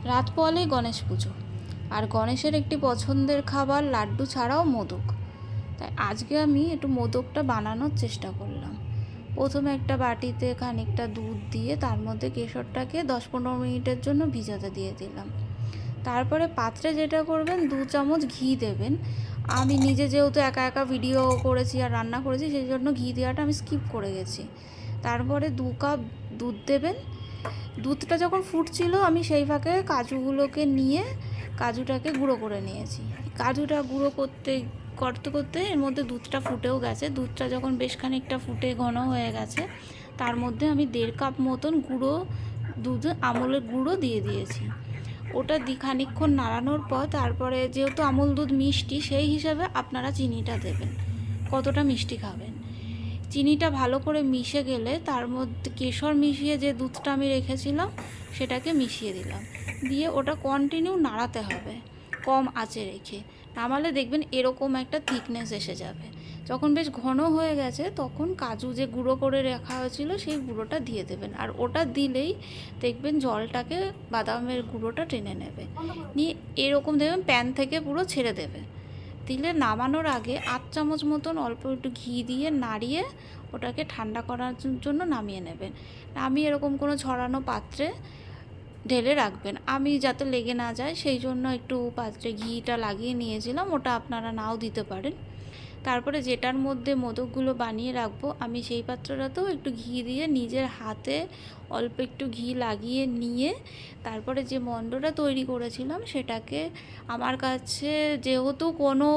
রাত পোয়ালেই গণেশ পুজো, আর গণেশের একটি পছন্দের খাবার লাড্ডু ছাড়াও মোদক। তাই আজকে আমি একটু মোদকটা বানানোর চেষ্টা করলাম। প্রথমে একটা বাটিতে খানিকটা দুধ দিয়ে তার মধ্যে কেশরটাকে 10-15 মিনিটের জন্য ভিজাতে দিয়ে দিলাম। তারপরে পাত্রে যেটা করবেন, 2 চামচ ঘি দেবেন। আমি নিজে যেহেতু একা একা ভিডিও করেছি আর রান্না করেছি, সেই জন্য ঘি দেওয়াটা আমি স্কিপ করে গেছি। তারপরে 2 কাপ দুধ দেবেন। দুধটা যখন ফুটছিল আমি সেই ফাঁকে কাজুগুলোকে নিয়ে কাজুটাকে গুঁড়ো করে নিয়েছি। কাজুটা গুঁড়ো করতে করতে করতে এর মধ্যে দুধটা ফুটেও গেছে। দুধটা যখন বেশ খানিকটা ফুটে ঘন হয়ে গেছে, তার মধ্যে আমি 1.5 কাপ মতন দুধ আমলের গুঁড়ো দিয়ে দিয়েছি। ওটা খানিকক্ষণ নাড়ানোর পর তারপরে, যেহেতু আমল দুধ মিষ্টি, সেই হিসাবে আপনারা চিনিটা দেবেন, কতটা মিষ্টি খাবেন। চিনিটা ভালো করে মিশে গেলে তার মধ্যে কেশর মিশিয়ে যে দুধটা আমি রেখেছিলাম সেটাকে মিশিয়ে দিলাম। দিয়ে ওটা কন্টিনিউ নাড়াতে হবে কম আঁচে রেখে, নামালে দেখবেন এরকম একটা থিকনেস এসে যাবে। যখন বেশ ঘন হয়ে গেছে তখন কাজু যে গুঁড়ো করে রাখা হয়েছিল সেই গুঁড়োটা দিয়ে দেবেন, আর ওটা দিলেই দেখবেন জলটাকে বাদামের গুঁড়োটা টেনে নেবে, নিয়ে এরকম দেখবেন প্যান থেকে পুরো ছেড়ে দেবে। দিলে নামানোর আগে 8 চামচ মতন অল্প একটু ঘি দিয়ে নাড়িয়ে ওটাকে ঠান্ডা করার জন্য নামিয়ে নেবেন। নামিয়ে এরকম কোনো ছড়ানো পাত্রে ঢেলে রাখবেন। আমি যাতে লেগে না যায় সেই জন্য একটু পাত্রে ঘিটা লাগিয়ে নিয়েছিলাম, ওটা আপনারা নাও দিতে পারেন। তারপরে যেটার মধ্যে মোদকগুলো বানিয়ে রাখবো, আমি সেই পাত্রটাতেও একটু ঘি দিয়ে নিজের হাতে অল্প একটু ঘি লাগিয়ে নিয়ে তারপরে যে মণ্ডটা তৈরি করেছিলাম সেটাকে, আমার কাছে যেহেতু কোনো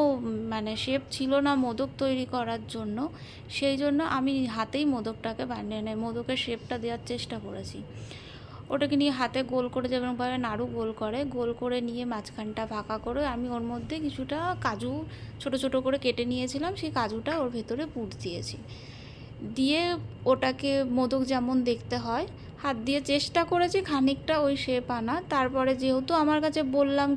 শেপ ছিল না মোদক তৈরি করার জন্য, সেই জন্য আমি হাতেই মোদকটাকে বানিয়ে নেই, মোদকের শেপটা দেওয়ার চেষ্টা করেছি। ওটাকে নিয়ে হাতে গোল করে, যেমনভাবে নাড়ু গোল করে নিয়ে মাঝখানটা ফাঁকা করে আমি ওর মধ্যে কিছুটা কাজু ছোট ছোট করে কেটে নিয়েছিলাম, সেই কাজুটা ওর ভেতরে পুর দিয়েছি। দিয়ে ওটাকে মোদক যেমন দেখতে হয় হাত দিয়ে চেষ্টা করেছি খানিকটা ওই শেপ আনা। তারপরে যেহেতু আমার কাছে বললাম